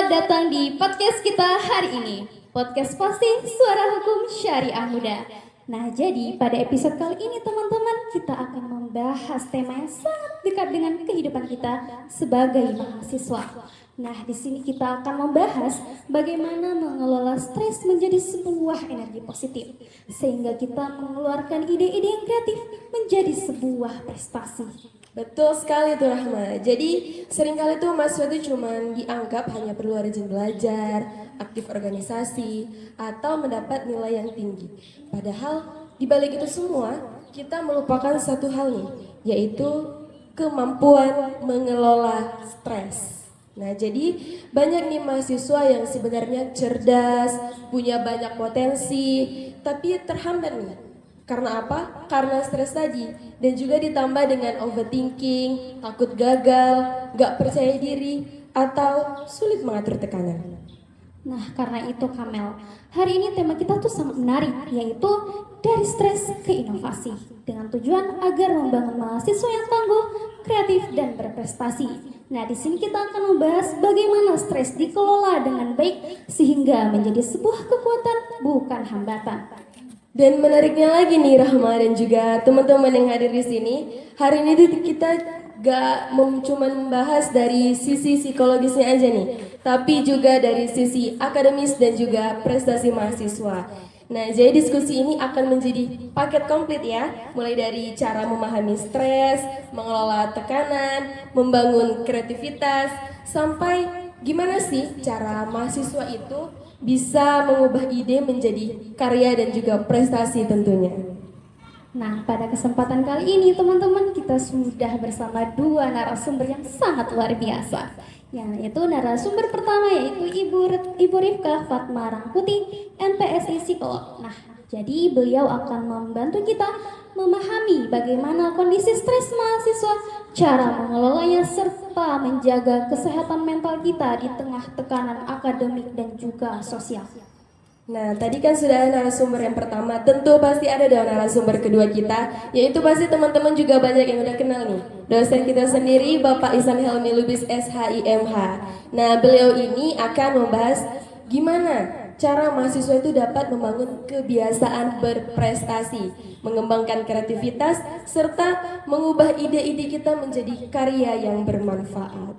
Selamat datang di podcast kita hari ini. Podcast pasti suara hukum syariah muda. Nah, jadi pada episode kali ini teman-teman, kita akan membahas tema yang sangat dekat dengan kehidupan kita sebagai mahasiswa. Nah, di sini kita akan membahas bagaimana mengelola stres menjadi sebuah energi positif, sehingga kita mengeluarkan ide-ide yang kreatif menjadi sebuah prestasi. Betul sekali tuh Rahma. Jadi seringkali tuh mahasiswa itu cuma dianggap hanya perlu rajin belajar, aktif organisasi, atau mendapat nilai yang tinggi. Padahal di balik itu semua kita melupakan satu hal nih, yaitu kemampuan mengelola stres. Nah, jadi banyak nih mahasiswa yang sebenarnya cerdas, punya banyak potensi, tapi terhambat nih. Karena apa? Karena stres tadi. Dan juga ditambah dengan overthinking, takut gagal, gak percaya diri, atau sulit mengatur tekanan. Nah, karena itu Kamel, hari ini tema kita tuh sangat menarik, yaitu dari stres ke inovasi, dengan tujuan agar membangun mahasiswa yang tangguh, kreatif, dan berprestasi. Nah, di sini kita akan membahas bagaimana stres dikelola dengan baik sehingga menjadi sebuah kekuatan, bukan hambatan. Dan menariknya lagi nih Rahma dan juga teman-teman yang hadir di sini, hari ini tuh kita gak cuma membahas dari sisi psikologisnya aja nih, tapi juga dari sisi akademis dan juga prestasi mahasiswa. Nah, jadi diskusi ini akan menjadi paket komplit ya, mulai dari cara memahami stres, mengelola tekanan, membangun kreativitas, sampai gimana sih cara mahasiswa itu bisa mengubah ide menjadi karya dan juga prestasi tentunya. Nah, pada kesempatan kali ini teman-teman, kita sudah bersama dua narasumber yang sangat luar biasa. Yaitu narasumber pertama yaitu Ibu Rifkah Fatma Rangkuti, MPSI Psikolog. Nah, jadi beliau akan membantu kita memahami bagaimana kondisi stres mahasiswa, cara mengelolanya, serta menjaga kesehatan mental kita di tengah tekanan akademik dan juga sosial. Nah, tadi kan sudah ada narasumber yang pertama, tentu pasti ada dong narasumber kedua kita, yaitu pasti teman-teman juga banyak yang udah kenal nih. Dosen kita sendiri, Bapak Ihsan Helmi Lubis SHIMH. Nah, beliau ini akan membahas gimana cara mahasiswa itu dapat membangun kebiasaan berprestasi, mengembangkan kreativitas, serta mengubah ide-ide kita menjadi karya yang bermanfaat.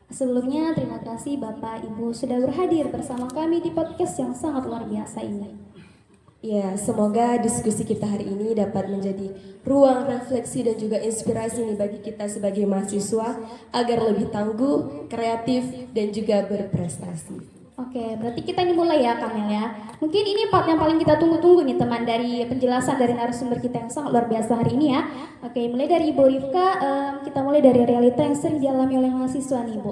Sebelumnya, terima kasih Bapak Ibu sudah berhadir bersama kami di podcast yang sangat luar biasa ini. Ya, semoga diskusi kita hari ini dapat menjadi ruang refleksi dan juga inspirasi nih bagi kita sebagai mahasiswa agar lebih tangguh, kreatif, dan juga berprestasi. Oke, berarti kita ini mulai ya Kamel ya. Mungkin ini part yang paling kita tunggu-tunggu nih teman, dari penjelasan dari narasumber kita yang sangat luar biasa hari ini ya. Oke, mulai dari Ibu Rifka, kita mulai dari realita yang sering dialami oleh mahasiswa nih Bu.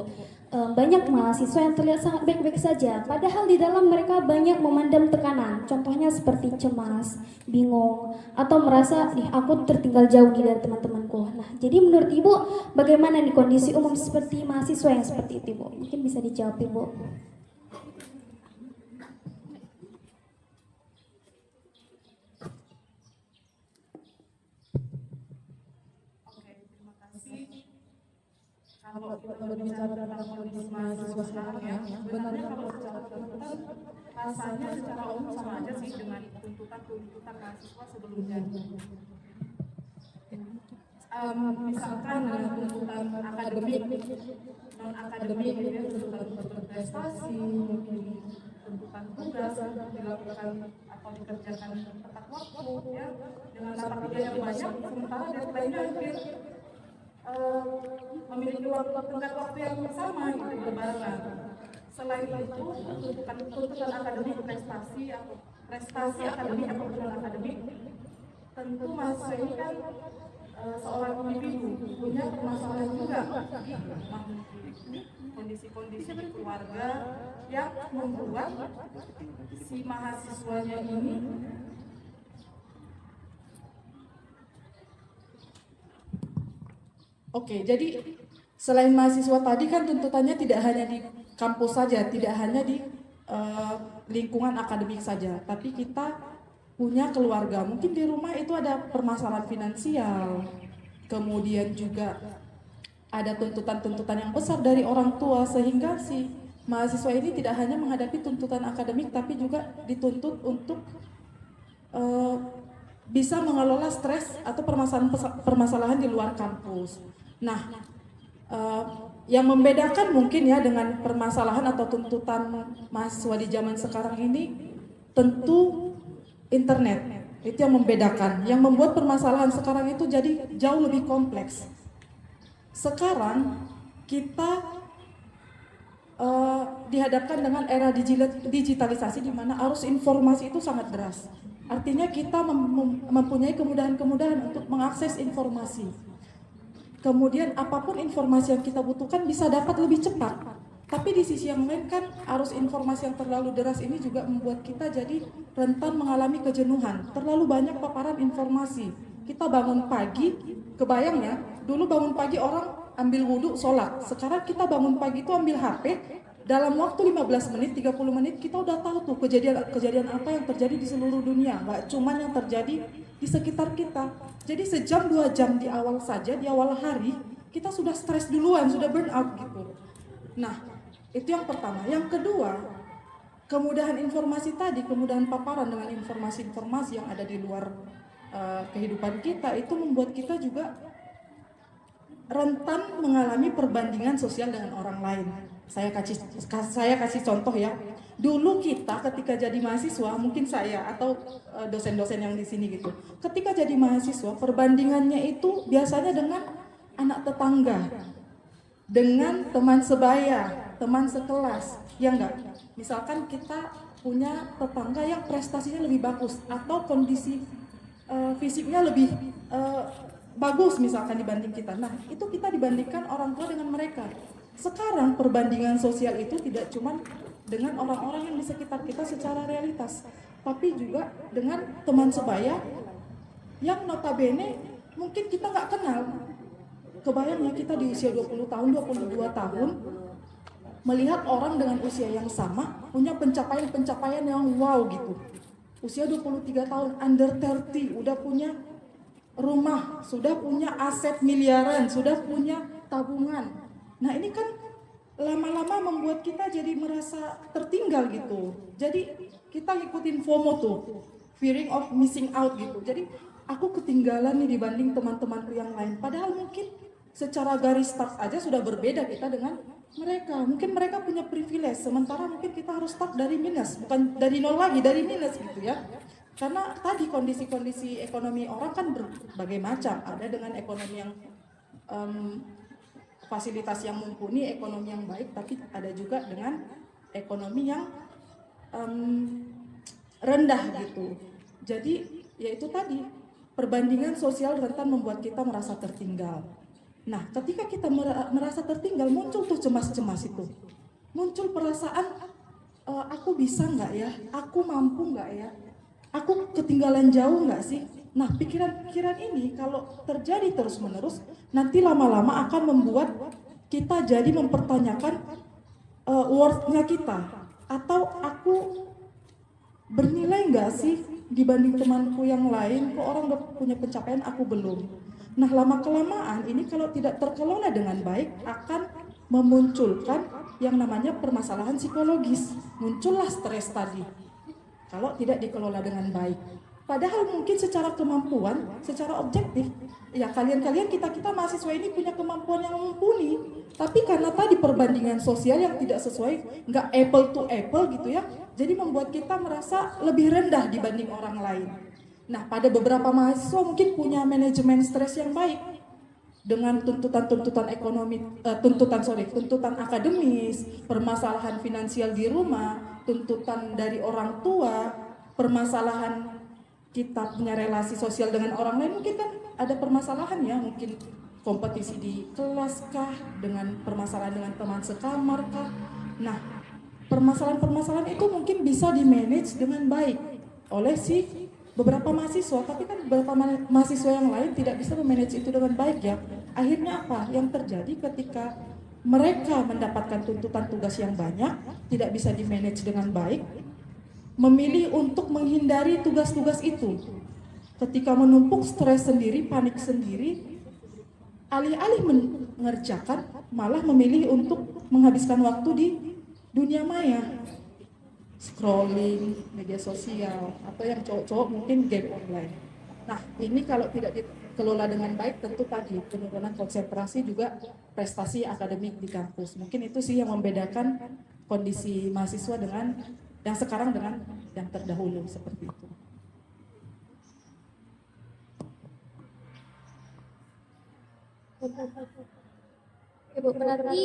Banyak mahasiswa yang terlihat sangat baik-baik saja, padahal di dalam mereka banyak memandang tekanan. Contohnya seperti cemas, bingung, atau merasa, nih aku tertinggal jauh nih dari teman-temanku. Nah, jadi menurut Ibu, bagaimana nih kondisi umum seperti mahasiswa yang seperti itu Bu? Mungkin bisa dijawab Ibu. Kalau berbicara tentang kondisi mahasiswa sekarang ya, sebenarnya kalau secara tuntutan rasanya secara umum sama aja sih dengan tuntutan mahasiswa sebelumnya. Misalkan dengan tuntutan akademik, non akademik, ya, tuntutan berprestasi, mungkin tuntutan tugas dilakukan atau dikerjakan tepat waktu, ya, dengan dapat ide yang banyak, sementara deadline-nya hampir memiliki tenggat waktu yang sama gitu, berbarengan. Selain itu, tuntutan akademik prestasi atau prestasi akademik atau non akademik, tentu mahasiswa ini kan seorang individu punya permasalahan juga, kondisi-kondisi di keluarga yang membuat si mahasiswanya ini Oke, jadi selain mahasiswa tadi kan tuntutannya tidak hanya di kampus saja, tidak hanya di lingkungan akademik saja, tapi kita punya keluarga. Mungkin di rumah itu ada permasalahan finansial, kemudian juga ada tuntutan-tuntutan yang besar dari orang tua, sehingga si mahasiswa ini tidak hanya menghadapi tuntutan akademik, tapi juga dituntut untuk bisa mengelola stres atau permasalahan di luar kampus. Nah, yang membedakan mungkin ya dengan permasalahan atau tuntutan mahasiswa di zaman sekarang ini tentu internet. Itu yang membedakan, yang membuat permasalahan sekarang itu jadi jauh lebih kompleks. Sekarang kita dihadapkan dengan era digitalisasi di mana arus informasi itu sangat deras. Artinya kita mempunyai kemudahan-kemudahan untuk mengakses informasi. Kemudian apapun informasi yang kita butuhkan bisa dapat lebih cepat. Tapi di sisi yang lain kan arus informasi yang terlalu deras ini juga membuat kita jadi rentan mengalami kejenuhan. Terlalu banyak paparan informasi. Kita bangun pagi, kebayang ya, dulu bangun pagi orang ambil wudhu, sholat. Sekarang kita bangun pagi itu ambil HP, dalam waktu 15 menit, 30 menit kita udah tahu tuh kejadian apa yang terjadi di seluruh dunia. Nggak cuman yang terjadi di sekitar kita. Jadi sejam 2 jam di awal saja, di awal hari, kita sudah stres duluan, sudah burn out gitu. Nah, itu yang pertama. Yang kedua, kemudahan informasi tadi, kemudahan paparan dengan informasi-informasi yang ada di luar kehidupan kita, itu membuat kita juga rentan mengalami perbandingan sosial dengan orang lain. Saya kasih contoh ya. Dulu kita ketika jadi mahasiswa, mungkin saya atau dosen-dosen yang di sini gitu. Ketika jadi mahasiswa, perbandingannya itu biasanya dengan anak tetangga, dengan teman sebaya, teman sekelas, ya enggak? Misalkan kita punya tetangga yang prestasinya lebih bagus atau kondisi fisiknya lebih bagus misalkan dibanding kita. Nah, itu kita dibandingkan orang tua dengan mereka. Sekarang perbandingan sosial itu tidak cuma dengan orang-orang yang di sekitar kita secara realitas, tapi juga dengan teman sebaya yang notabene mungkin kita nggak kenal. Kebayangnya kita di usia 20 tahun, 22 tahun melihat orang dengan usia yang sama punya pencapaian-pencapaian yang wow gitu. Usia 23 tahun, under 30, udah punya rumah, sudah punya aset miliaran, sudah punya tabungan. Nah ini kan lama-lama membuat kita jadi merasa tertinggal gitu. Jadi kita ngikutin FOMO tuh, fearing of missing out gitu. Jadi aku ketinggalan nih dibanding teman-temanku yang lain. Padahal mungkin secara garis start aja sudah berbeda kita dengan mereka. Mungkin mereka punya privilege, sementara mungkin kita harus start dari minus, bukan dari nol lagi, dari minus gitu ya. Karena tadi kondisi-kondisi ekonomi orang kan berbagai macam. Ada dengan ekonomi yang fasilitas yang mumpuni, ekonomi yang baik, tapi ada juga dengan ekonomi yang rendah gitu. Jadi ya itu tadi, perbandingan sosial rentan membuat kita merasa tertinggal. Nah, ketika kita merasa tertinggal, muncul tuh cemas-cemas itu. Muncul perasaan, aku bisa nggak ya? Aku mampu nggak ya? Aku ketinggalan jauh nggak sih? Nah, pikiran-pikiran ini kalau terjadi terus-menerus, nanti lama-lama akan membuat kita jadi mempertanyakan worth-nya kita. Atau aku bernilai nggak sih dibanding temanku yang lain? Kok orang udah punya pencapaian, aku belum? Nah, lama-kelamaan ini kalau tidak terkelola dengan baik akan memunculkan yang namanya permasalahan psikologis. Muncullah stres tadi kalau tidak dikelola dengan baik. Padahal mungkin secara kemampuan, secara objektif, ya kalian-kalian kita mahasiswa ini punya kemampuan yang mumpuni. Tapi karena tadi perbandingan sosial yang tidak sesuai, nggak apple to apple gitu ya, jadi membuat kita merasa lebih rendah dibanding orang lain. Nah, pada beberapa mahasiswa mungkin punya manajemen stres yang baik dengan tuntutan ekonomi, tuntutan akademis, permasalahan finansial di rumah, tuntutan dari orang tua, permasalahan kita punya relasi sosial dengan orang lain, mungkin kan ada permasalahan ya, mungkin kompetisi di kelas kah, dengan permasalahan dengan teman sekamar kah. Nah, permasalahan-permasalahan itu mungkin bisa di-manage dengan baik oleh si beberapa mahasiswa, tapi kan beberapa mahasiswa yang lain tidak bisa memanage itu dengan baik ya. Akhirnya apa? Yang terjadi ketika mereka mendapatkan tuntutan tugas yang banyak, tidak bisa di-manage dengan baik, memilih untuk menghindari tugas-tugas itu. Ketika menumpuk stres sendiri, panik sendiri, alih-alih mengerjakan, malah memilih untuk menghabiskan waktu di dunia maya, scrolling, media sosial, atau yang cowok-cowok mungkin game online. Nah, ini kalau tidak dikelola dengan baik, tentu tadi penurunan konsentrasi juga prestasi akademik di kampus. Mungkin itu sih yang membedakan kondisi mahasiswa dengan yang sekarang dengan yang terdahulu seperti itu. Ibu, berarti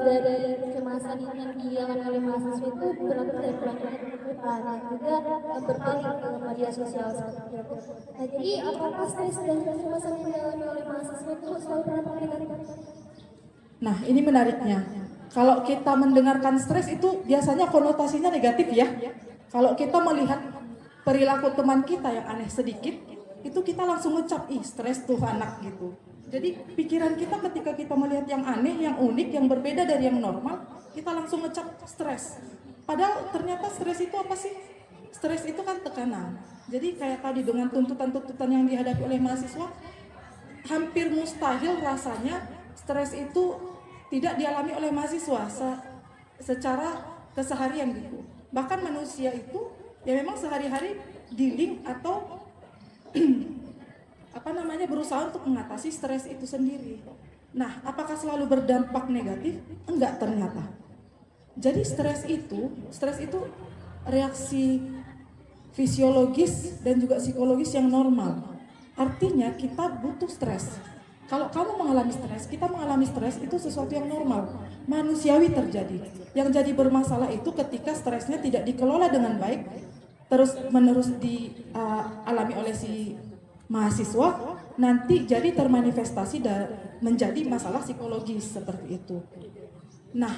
dari kecemasan yang dialami oleh mahasiswa itu berarti dari pelanggaran kehidupan dan juga berbalik ke media sosial seperti itu. Nah, jadi apakah stres dan kecemasan yang dialami oleh mahasiswa itu selalu berdampak negatif? Nah, ini menariknya. Kalau kita mendengarkan stres itu biasanya konotasinya negatif ya. Kalau kita melihat perilaku teman kita yang aneh sedikit, itu kita langsung ngecap, ih stres tuh anak gitu. Jadi pikiran kita ketika kita melihat yang aneh, yang unik, yang berbeda dari yang normal, kita langsung ngecap stres. Padahal ternyata stres itu apa sih? Stres itu kan tekanan. Jadi kayak tadi dengan tuntutan-tuntutan yang dihadapi oleh mahasiswa, hampir mustahil rasanya stres itu tidak dialami oleh mahasiswa secara keseharian gitu. Bahkan manusia itu ya memang sehari-hari dealing atau berusaha untuk mengatasi stres itu sendiri. Nah, apakah selalu berdampak negatif? Enggak ternyata. Jadi stres itu reaksi fisiologis dan juga psikologis yang normal. Artinya kita butuh stres. Kalau kamu mengalami stres, kita mengalami stres itu sesuatu yang normal, manusiawi terjadi. Yang jadi bermasalah itu ketika stresnya tidak dikelola dengan baik, terus menerus dialami oleh si mahasiswa, nanti jadi termanifestasi dan menjadi masalah psikologis seperti itu. Nah,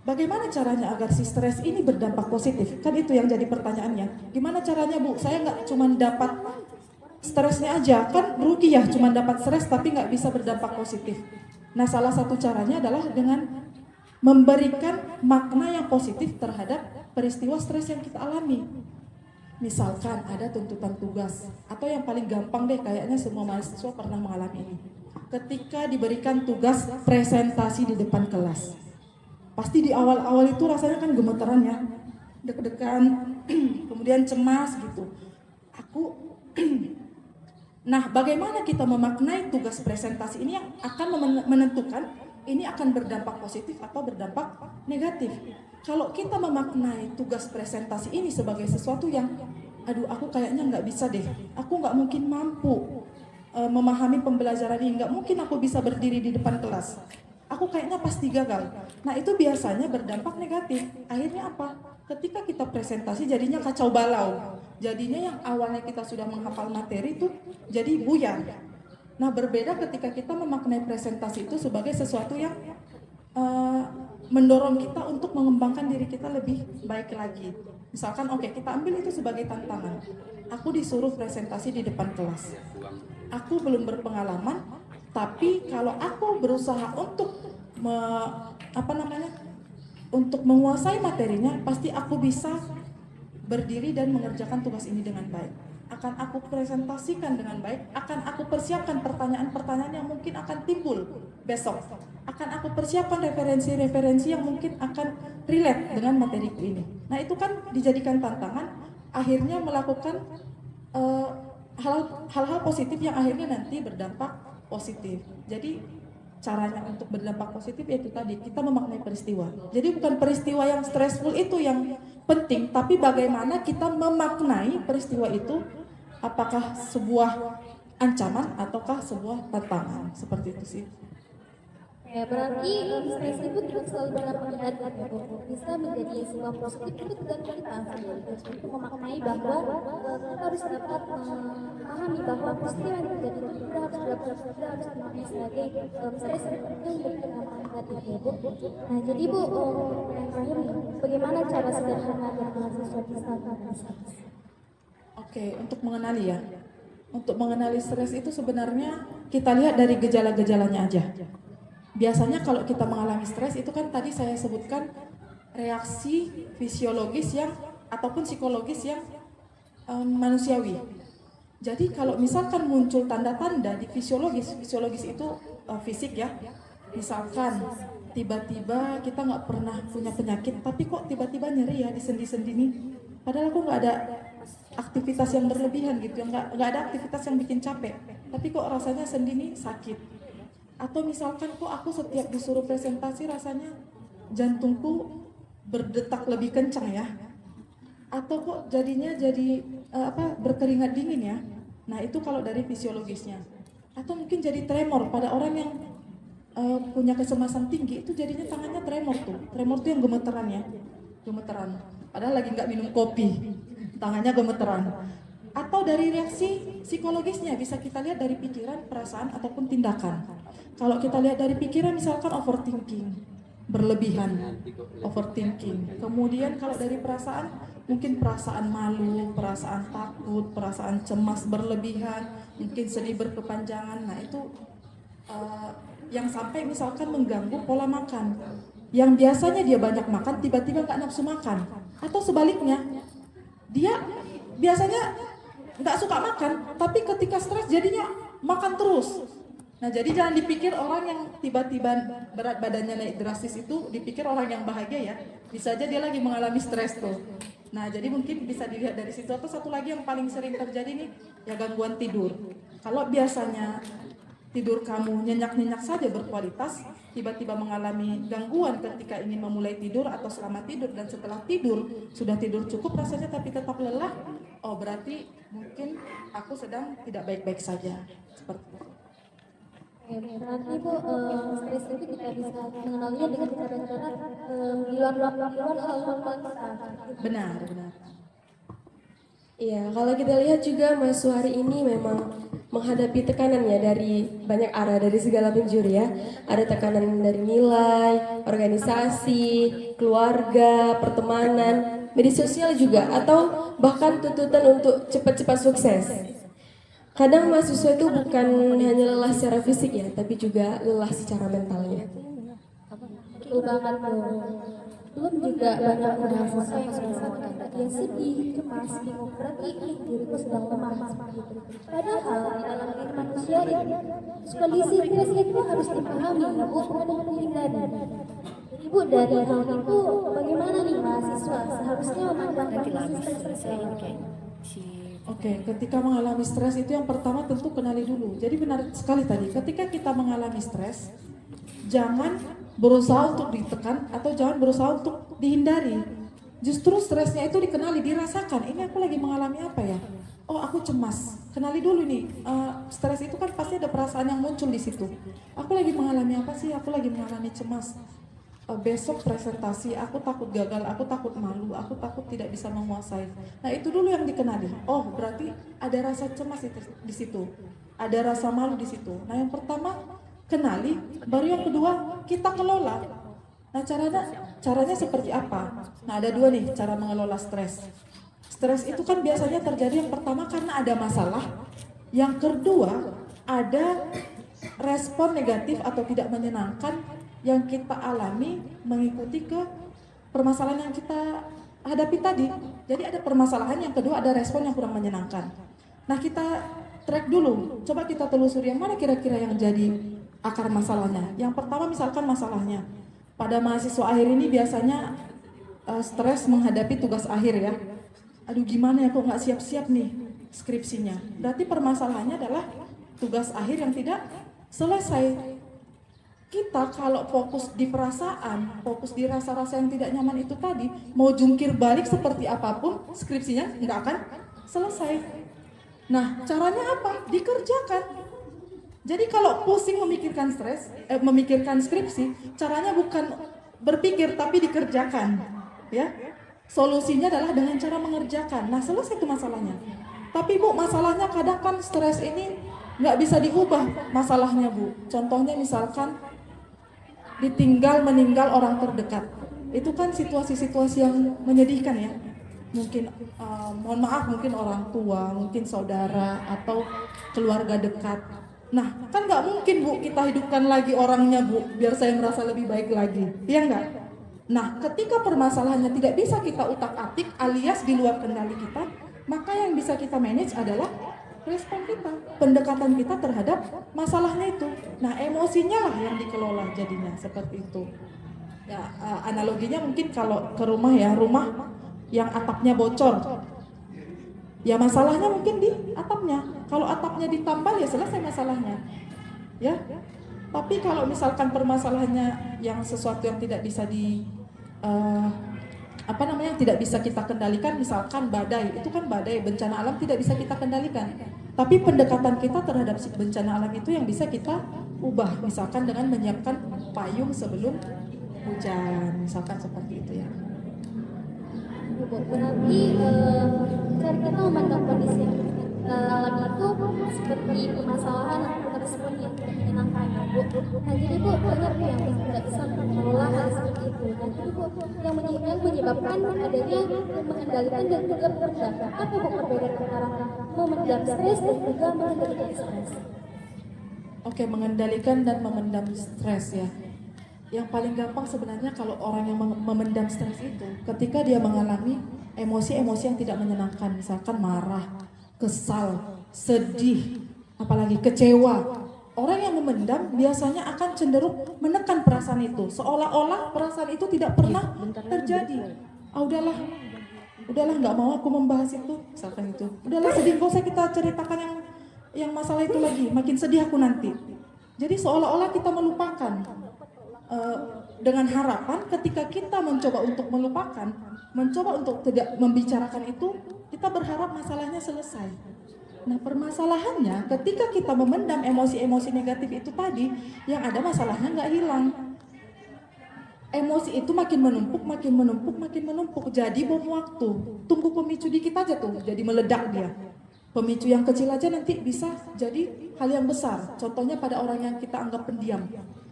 bagaimana caranya agar si stres ini berdampak positif? Kan itu yang jadi pertanyaannya. Gimana caranya, Bu? Saya nggak cuma dapat stresnya aja, kan rugi ya cuma dapat stres tapi nggak bisa berdampak positif. Nah, salah satu caranya adalah dengan memberikan makna yang positif terhadap peristiwa stres yang kita alami. Misalkan ada tuntutan tugas, atau yang paling gampang deh kayaknya semua mahasiswa pernah mengalami ini. Ketika diberikan tugas presentasi di depan kelas, pasti di awal-awal itu rasanya kan gemeteran ya, deg-degan, kemudian cemas gitu. Nah, bagaimana kita memaknai tugas presentasi ini yang akan menentukan ini akan berdampak positif atau berdampak negatif. Kalau kita memaknai tugas presentasi ini sebagai sesuatu yang, aduh aku kayaknya nggak bisa deh, aku nggak mungkin mampu memahami pembelajaran ini, nggak mungkin aku bisa berdiri di depan kelas, aku kayaknya pasti gagal. Nah itu biasanya berdampak negatif. Akhirnya apa? Ketika kita presentasi jadinya kacau balau, jadinya yang awalnya kita sudah menghafal materi itu jadi buyar. Nah berbeda ketika kita memaknai presentasi itu sebagai sesuatu yang mendorong kita untuk mengembangkan diri kita lebih baik lagi. Misalkan kita ambil itu sebagai tantangan. Aku disuruh presentasi di depan kelas. Aku belum berpengalaman, tapi kalau aku berusaha untuk untuk menguasai materinya, pasti aku bisa berdiri dan mengerjakan tugas ini dengan baik. Akan aku presentasikan dengan baik, akan aku persiapkan pertanyaan-pertanyaan yang mungkin akan timbul besok. Akan aku persiapkan referensi-referensi yang mungkin akan relate dengan materiku ini. Nah itu kan dijadikan tantangan, akhirnya melakukan hal-hal positif yang akhirnya nanti berdampak positif. Jadi caranya untuk berdampak positif yaitu tadi, kita memaknai peristiwa. Jadi bukan peristiwa yang stressful itu yang penting, tapi bagaimana kita memaknai peristiwa itu, apakah sebuah ancaman ataukah sebuah tantangan, seperti itu sih. Ya, berarti stres itu tidak selalu berdampak negatif ya, Bu. Bisa menjadi sebuah positif itu tergantung kita untuk memaknai bahwa kita harus dapat memahami bahwa peristiwa yang terjadi itu kita harus dimaknai sebagai stres itu berdampak negatif ya, Bu. Nah, jadi Bu, yang terakhir nih, bagaimana cara sederhana agar mahasiswa bisa mengatasi? Untuk mengenali ya. Untuk mengenali stres itu sebenarnya kita lihat dari gejala-gejalanya aja. Biasanya kalau kita mengalami stres itu kan tadi saya sebutkan reaksi fisiologis yang ataupun psikologis yang manusiawi. Jadi kalau misalkan muncul tanda-tanda di fisiologis itu fisik ya. Misalkan tiba-tiba kita nggak pernah punya penyakit, tapi kok tiba-tiba nyeri ya di sendi-sendi nih. Padahal aku nggak ada aktivitas yang berlebihan gitu, nggak ada aktivitas yang bikin capek, tapi kok rasanya sendi nih sakit. Atau misalkan kok aku setiap disuruh presentasi rasanya jantungku berdetak lebih kencang ya. Atau kok jadinya jadi berkeringat dingin ya. Nah itu kalau dari fisiologisnya. Atau mungkin jadi tremor pada orang yang punya kecemasan tinggi, itu jadinya tangannya tremor tuh. Tremor tuh yang gemeteran ya, gemeteran. Padahal lagi nggak minum kopi, tangannya gemeteran. Atau dari reaksi psikologisnya bisa kita lihat dari pikiran, perasaan ataupun tindakan. Kalau kita lihat dari pikiran misalkan overthinking, berlebihan, overthinking. Kemudian kalau dari perasaan mungkin perasaan malu, perasaan takut, perasaan cemas berlebihan, mungkin sedih berkepanjangan. Nah itu yang sampai misalkan mengganggu pola makan. Yang biasanya dia banyak makan, tiba-tiba nggak nafsu makan. Atau sebaliknya, dia biasanya nggak suka makan, tapi ketika stres jadinya makan terus. Nah jadi jangan dipikir orang yang tiba-tiba berat badannya naik drastis itu dipikir orang yang bahagia ya. Bisa aja dia lagi mengalami stres tuh. Nah jadi mungkin bisa dilihat dari situ. Atau satu lagi yang paling sering terjadi nih, ya gangguan tidur. Kalau biasanya tidur kamu nyenyak-nyenyak saja berkualitas, tiba-tiba mengalami gangguan ketika ingin memulai tidur atau selama tidur, dan setelah tidur sudah tidur cukup rasanya tapi tetap lelah, oh berarti mungkin aku sedang tidak baik-baik saja. Seperti itu. Berarti Bu, stres itu kita bisa mengenalinya dengan cara-cara di luar hal-hal kita. Benar, benar. Iya, kalau kita lihat juga Mas Suhari ini memang menghadapi tekanan ya dari banyak arah, dari segala penjuru ya. Ada tekanan dari nilai, organisasi, keluarga, pertemanan, media sosial juga, atau bahkan tuntutan untuk cepat-cepat sukses. Kadang mahasiswa itu bukan hanya lelah secara fisik ya, tapi juga lelah secara mentalnya. Betul banget Bu. Belum juga banyak mahasiswa yang merasakan yang sedih, cemas, bingung, berarti diriku sedang lemah seperti itu. Padahal di dalam diri manusia ini kondisi stres itu harus dipahami, bukan dihindari. Ibu dari hal itu bagaimana nih mahasiswa seharusnya memandang kondisi stres ini? Oke, ketika mengalami stres itu yang pertama tentu kenali dulu. Jadi benar sekali tadi, ketika kita mengalami stres, jangan berusaha untuk ditekan atau jangan berusaha untuk dihindari. Justru stresnya itu dikenali, dirasakan. Ini aku lagi mengalami apa ya? Oh, aku cemas. Kenali dulu nih. Stres itu kan pasti ada perasaan yang muncul di situ. Aku lagi mengalami apa sih? Aku lagi mengalami cemas. Besok presentasi, aku takut gagal, aku takut malu, aku takut tidak bisa menguasai. Nah, itu dulu yang dikenali. Oh, berarti ada rasa cemas di situ. Ada rasa malu di situ. Nah, yang pertama kenali, baru yang kedua kita kelola. Nah caranya seperti apa? Nah ada dua nih cara mengelola stres. Stres itu kan biasanya terjadi yang pertama karena ada masalah. Yang kedua ada respon negatif atau tidak menyenangkan yang kita alami mengikuti ke permasalahan yang kita hadapi tadi. Jadi ada permasalahan, yang kedua ada respon yang kurang menyenangkan. Nah kita track dulu, coba kita telusuri yang mana kira-kira yang jadi akar masalahnya. Yang pertama misalkan masalahnya pada mahasiswa akhir ini biasanya stres menghadapi tugas akhir ya. Aduh gimana ya, kok nggak siap-siap nih skripsinya. Berarti permasalahannya adalah tugas akhir yang tidak selesai. Kita kalau fokus di perasaan, fokus di rasa-rasa yang tidak nyaman itu tadi, mau jungkir balik seperti apapun, skripsinya nggak akan selesai. Nah caranya apa? Dikerjakan. Jadi kalau pusing memikirkan memikirkan skripsi, caranya bukan berpikir tapi dikerjakan, ya. Solusinya adalah dengan cara mengerjakan. Nah selesai itu masalahnya. Tapi Bu, masalahnya kadang kan stres ini nggak bisa diubah masalahnya Bu. Contohnya misalkan ditinggal meninggal orang terdekat. Itu kan situasi-situasi yang menyedihkan ya. Mungkin mohon maaf, mungkin orang tua, mungkin saudara atau keluarga dekat. Nah, kan nggak mungkin Bu kita hidupkan lagi orangnya Bu, biar saya merasa lebih baik lagi, iya nggak? Nah, ketika permasalahannya tidak bisa kita utak-atik alias di luar kendali kita, maka yang bisa kita manage adalah respon kita, pendekatan kita terhadap masalahnya itu. Nah, emosinya lah yang dikelola jadinya seperti itu. Ya, analoginya mungkin kalau ke rumah ya, rumah yang atapnya bocor. Ya masalahnya mungkin di atapnya. Kalau atapnya ditambal ya selesai masalahnya. Ya. Tapi kalau misalkan permasalahannya yang sesuatu yang tidak bisa tidak bisa kita kendalikan, misalkan badai, itu kan badai, bencana alam tidak bisa kita kendalikan. Tapi pendekatan kita terhadap bencana alam itu yang bisa kita ubah, misalkan dengan menyiapkan payung sebelum hujan, misalkan seperti itu ya. Berarti cara kita memandang kondisi alam itu seperti permasalahan atau respon yang tidak menyenangkan ya Bu. Nah jadi Bu, banyak yang tidak bisa mengelola hal seperti itu. Dan itu Bu, yang menyebabkan adanya mengendalikan dan juga meredam. Apa Bu perbedaan antara memendam stres dan juga mengendalikan stres? Oke, mengendalikan dan memendam stres ya. Yang paling gampang sebenarnya kalau orang yang memendam stres itu ketika dia mengalami emosi-emosi yang tidak menyenangkan, misalkan marah, kesal, sedih, apalagi kecewa. Orang yang memendam biasanya akan cenderung menekan perasaan itu, seolah-olah perasaan itu tidak pernah terjadi. Udahlah nggak mau aku membahas itu, misalkan itu. Udahlah sedih, gak usah kita ceritakan yang masalah itu lagi, makin sedih aku nanti. Jadi seolah-olah kita melupakan. Dengan harapan ketika kita mencoba untuk melupakan, mencoba untuk tidak membicarakan itu, kita berharap masalahnya selesai. Nah permasalahannya ketika kita memendam emosi-emosi negatif itu tadi, yang ada masalahnya nggak hilang. Emosi itu makin menumpuk, jadi bom waktu. Tunggu pemicu dikit aja tuh, jadi meledak dia. Pemicu yang kecil aja nanti bisa jadi hal yang besar. Contohnya pada orang yang kita anggap pendiam.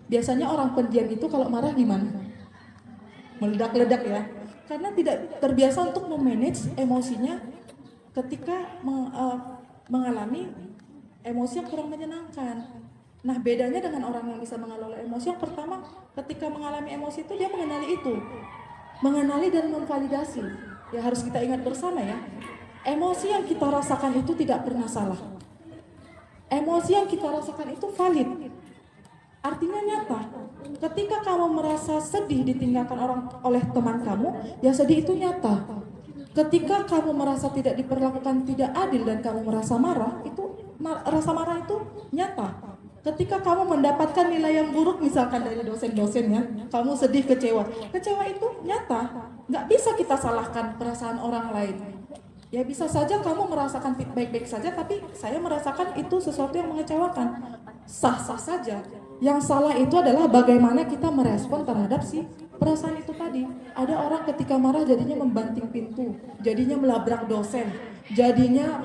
Biasanya orang pendiam itu kalau marah gimana? Meledak-ledak ya. Karena tidak terbiasa untuk memanage emosinya ketika mengalami emosi yang kurang menyenangkan. Nah bedanya dengan orang yang bisa mengelola emosi, yang pertama ketika mengalami emosi itu dia mengenali itu. Mengenali dan memvalidasi. Ya harus kita ingat bersama ya. Emosi yang kita rasakan itu tidak pernah salah. Emosi yang kita rasakan itu valid. Artinya nyata. Ketika kamu merasa sedih ditinggalkan oleh teman kamu, ya sedih itu nyata. Ketika kamu merasa tidak diperlakukan tidak adil dan kamu merasa marah, rasa marah itu nyata. Ketika kamu mendapatkan nilai yang buruk misalkan dari dosen-dosen ya, kamu sedih, kecewa. Kecewa itu nyata. Nggak bisa kita salahkan perasaan orang lain. Ya bisa saja kamu merasakan baik-baik saja, tapi saya merasakan itu sesuatu yang mengecewakan. Sah-sah saja. Yang salah itu adalah bagaimana kita merespon terhadap si perasaan itu tadi. Ada orang ketika marah jadinya membanting pintu, jadinya melabrak dosen, jadinya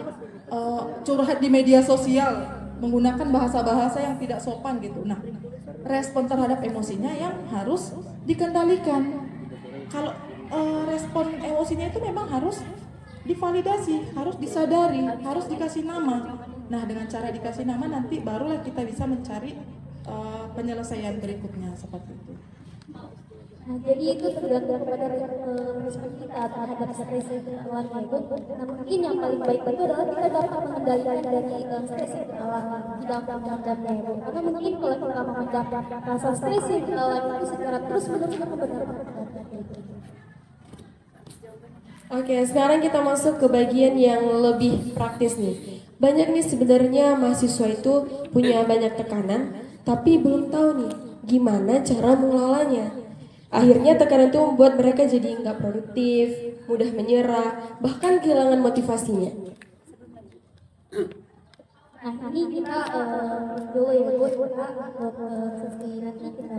curhat di media sosial, menggunakan bahasa-bahasa yang tidak sopan gitu. Nah, respon terhadap emosinya yang harus dikendalikan. Kalau respon emosinya itu memang harus divalidasi, harus disadari, harus dikasih nama. Nah, dengan cara dikasih nama nanti barulah kita bisa mencari penyelesaian berikutnya seperti itu. Nah, jadi itu tergantung kepada respon kita terhadap stres yang kita alami itu. Nah, mungkin yang paling baik itu adalah kita dapat mengendalikan dari stres yang kita alami, tidak memendamnya ya Bu. Karena mungkin kalau kita memendam rasa stres yang kita alami itu secara terus-menerus akan berdampak. Oke, sekarang kita masuk ke bagian yang lebih praktis nih. Banyak nih sebenarnya mahasiswa itu punya banyak tekanan, tapi belum tahu nih gimana cara mengelolanya. Akhirnya tekanan itu membuat mereka jadi nggak produktif, mudah menyerah, bahkan kehilangan motivasinya. Nah, ini kita dulu ya Bu, kita untuk sesi nanti kita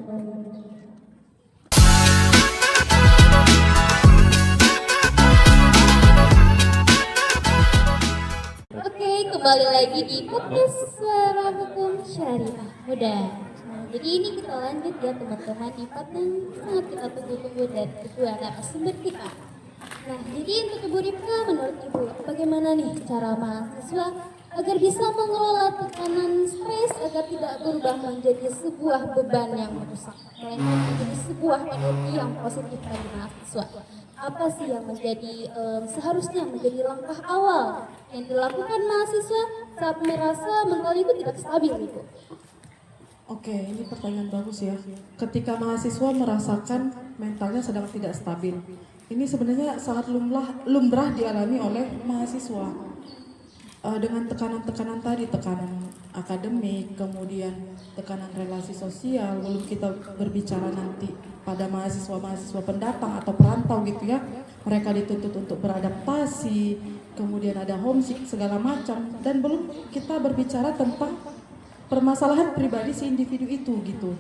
Oke, kembali lagi di podcast Suara Hukum Syariah Muda. Nah, jadi ini kita lanjut ya teman-teman di part yang sangat kita tunggu-tunggu dari kedua narasumber kita. Nah, jadi untuk Ibu Rifka, menurut Ibu, bagaimana nih cara mahasiswa agar bisa mengelola tekanan stres agar tidak berubah menjadi sebuah beban yang merusak, melainkan menjadi sebuah energi yang positif bagi mahasiswa. apa sih yang menjadi seharusnya menjadi langkah awal yang dilakukan mahasiswa saat merasa mental itu tidak stabil gitu? Oke, ini pertanyaan bagus ya. Ketika mahasiswa merasakan mentalnya sedang tidak stabil, ini sebenarnya sangat lumrah dialami oleh mahasiswa. Dengan tekanan-tekanan tadi, tekanan akademik, kemudian tekanan relasi sosial, belum kita berbicara nanti pada mahasiswa-mahasiswa pendatang atau perantau gitu ya. Mereka dituntut untuk beradaptasi, kemudian ada homesick segala macam, dan belum kita berbicara tentang permasalahan pribadi si individu itu gitu.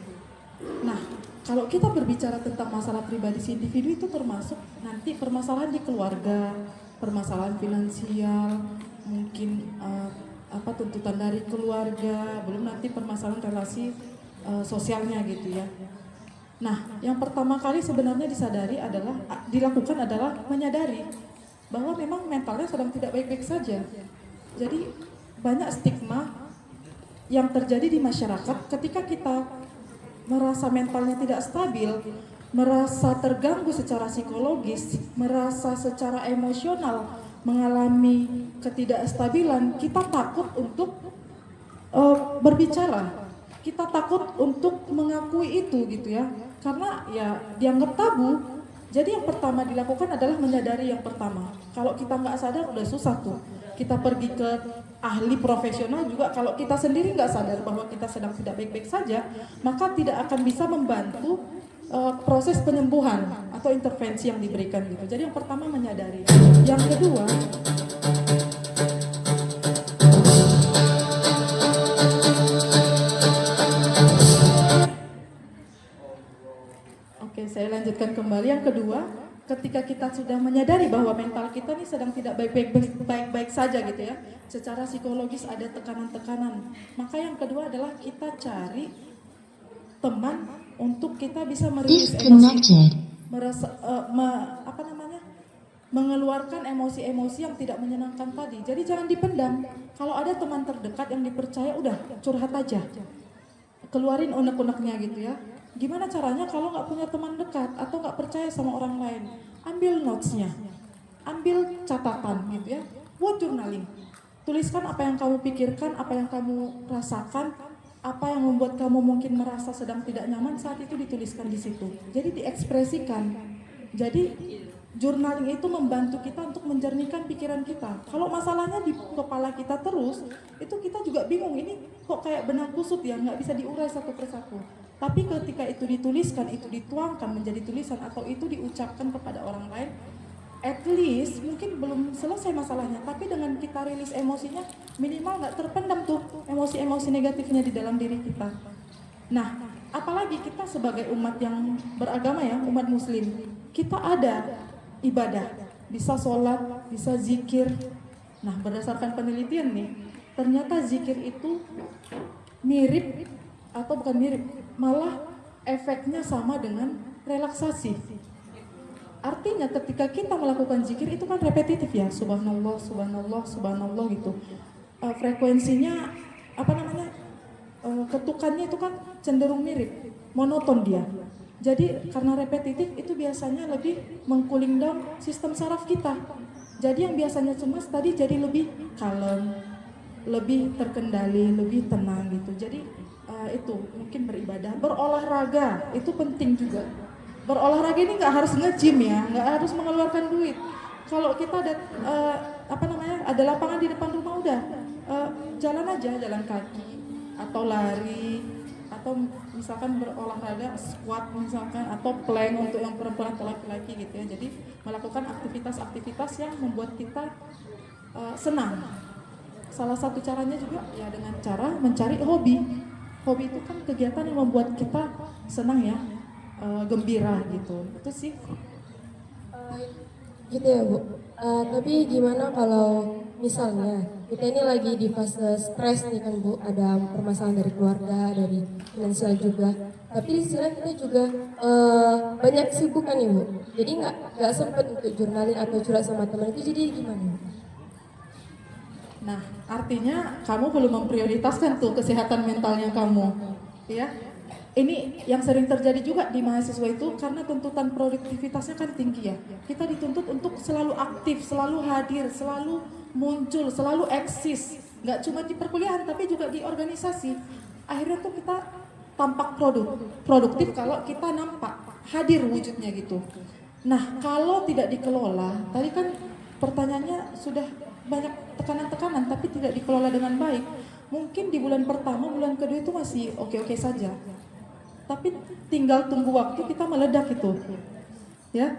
Nah, kalau kita berbicara tentang masalah pribadi si individu itu termasuk nanti permasalahan di keluarga, permasalahan finansial, mungkin tuntutan dari keluarga, belum nanti permasalahan relasi sosialnya gitu ya. Nah, yang pertama kali sebenarnya dilakukan adalah menyadari bahwa memang mentalnya sedang tidak baik-baik saja. Jadi banyak stigma yang terjadi di masyarakat ketika kita merasa mentalnya tidak stabil, merasa terganggu secara psikologis, merasa secara emosional, mengalami ketidakstabilan, kita takut untuk berbicara, kita takut untuk mengakui itu gitu ya, karena ya dianggap tabu. Jadi yang pertama dilakukan adalah menyadari yang pertama. Kalau kita nggak sadar udah susah tuh. Kita pergi ke ahli profesional juga, kalau kita sendiri nggak sadar bahwa kita sedang tidak baik-baik saja, maka tidak akan bisa membantu proses penyembuhan atau intervensi yang diberikan gitu. Jadi yang pertama menyadari. Yang kedua, oke, saya lanjutkan kembali. Yang kedua, ketika kita sudah menyadari bahwa mental kita ini sedang tidak baik-baik saja gitu ya, secara psikologis ada tekanan-tekanan, maka yang kedua adalah kita cari teman untuk kita bisa merilis emosi, mengeluarkan emosi-emosi yang tidak menyenangkan tadi. Jadi jangan dipendam. Kalau ada teman terdekat yang dipercaya, udah curhat aja, keluarin unek-uneknya gitu ya. Gimana caranya kalau nggak punya teman dekat atau nggak percaya sama orang lain? Ambil notes-nya, ambil catatan gitu ya, buat journaling. Tuliskan apa yang kamu pikirkan, apa yang kamu rasakan, apa yang membuat kamu mungkin merasa sedang tidak nyaman, saat itu dituliskan di situ. Jadi diekspresikan. Jadi journaling itu membantu kita untuk menjernihkan pikiran kita. Kalau masalahnya di kepala kita terus, itu kita juga bingung, ini kok kayak benang kusut ya, nggak bisa diurai satu persatu. Tapi ketika itu dituliskan, itu dituangkan menjadi tulisan atau itu diucapkan kepada orang lain, at least mungkin belum selesai masalahnya, tapi dengan kita rilis emosinya, minimal nggak terpendam tuh emosi-emosi negatifnya di dalam diri kita. Nah, apalagi kita sebagai umat yang beragama ya, umat muslim, kita ada ibadah, bisa sholat, bisa zikir. Nah, berdasarkan penelitian nih, ternyata zikir itu mirip, atau bukan mirip, malah efeknya sama dengan relaksasi. Artinya ketika kita melakukan zikir itu kan repetitif ya, subhanallah, subhanallah, subhanallah gitu. Frekuensinya ketukannya itu kan cenderung mirip, monoton dia. Jadi karena repetitif itu biasanya lebih meng-cooling down sistem saraf kita. Jadi yang biasanya cemas tadi jadi lebih kalem, lebih terkendali, lebih tenang gitu. Jadi itu mungkin beribadah, berolahraga itu penting juga. Berolahraga ini nggak harus nge-gym ya, nggak harus mengeluarkan duit. Kalau kita ada lapangan di depan rumah, udah jalan aja, jalan kaki atau lari, atau misalkan berolahraga squat misalkan, atau plank untuk yang perempuan atau laki-laki gitu ya. Jadi melakukan aktivitas-aktivitas yang membuat kita senang. Salah satu caranya juga ya dengan cara mencari hobi. Hobi itu kan kegiatan yang membuat kita senang ya, gembira gitu. Itu sih. Gitu ya Bu. Tapi gimana kalau misalnya kita ini lagi di fase stres nih kan Bu, ada permasalahan dari keluarga, dari finansial juga. Tapi di sisi lain kita juga banyak kesibukan nih Bu. Jadi nggak sempet untuk jurnalin atau curhat sama teman, itu jadi gimana? Nah, artinya kamu belum memprioritaskan tuh kesehatan mentalnya kamu, ya. ini yang sering terjadi juga di mahasiswa itu karena tuntutan produktivitasnya kan tinggi ya. Kita dituntut untuk selalu aktif, selalu hadir, selalu muncul, selalu eksis. Nggak cuma di perkuliahan tapi juga di organisasi. Akhirnya tuh kita tampak produktif kalau kita nampak hadir wujudnya gitu. Nah, kalau tidak dikelola, tadi kan pertanyaannya sudah banyak tekanan-tekanan tapi tidak dikelola dengan baik. Mungkin di bulan pertama, bulan kedua itu masih oke-oke saja. Tapi tinggal tunggu waktu kita meledak itu. Ya.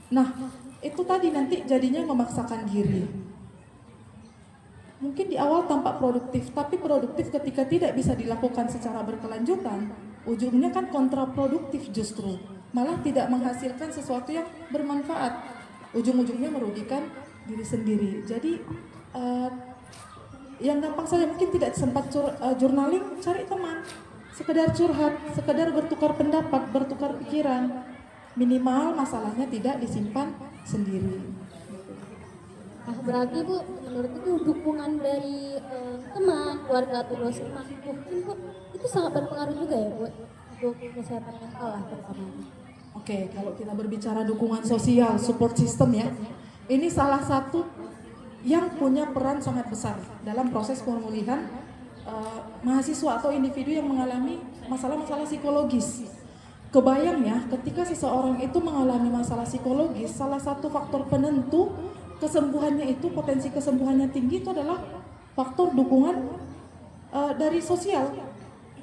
Nah, itu tadi nanti jadinya memaksakan diri. Mungkin di awal tampak produktif, tapi produktif ketika tidak bisa dilakukan secara berkelanjutan, ujungnya kan kontraproduktif justru. Malah tidak menghasilkan sesuatu yang bermanfaat. Ujung-ujungnya merugikan diri sendiri. Jadi yang gampang saja mungkin tidak sempat journaling, cari teman. Sekedar curhat, sekedar bertukar pendapat, bertukar pikiran. Minimal masalahnya tidak disimpan sendiri. Nah, berarti Bu, menurut itu dukungan dari teman, keluarga atau dosen mungkin Bu, itu sangat berpengaruh juga ya Bu untuk kesehatan mental lah terutama. Oke, kalau kita berbicara dukungan sosial, support system ya, ini salah satu yang punya peran sangat besar dalam proses pemulihan mahasiswa atau individu yang mengalami masalah-masalah psikologis. Kebayang ya, ketika seseorang itu mengalami masalah psikologis, salah satu faktor penentu kesembuhannya itu, potensi kesembuhannya tinggi itu adalah faktor dukungan dari sosial.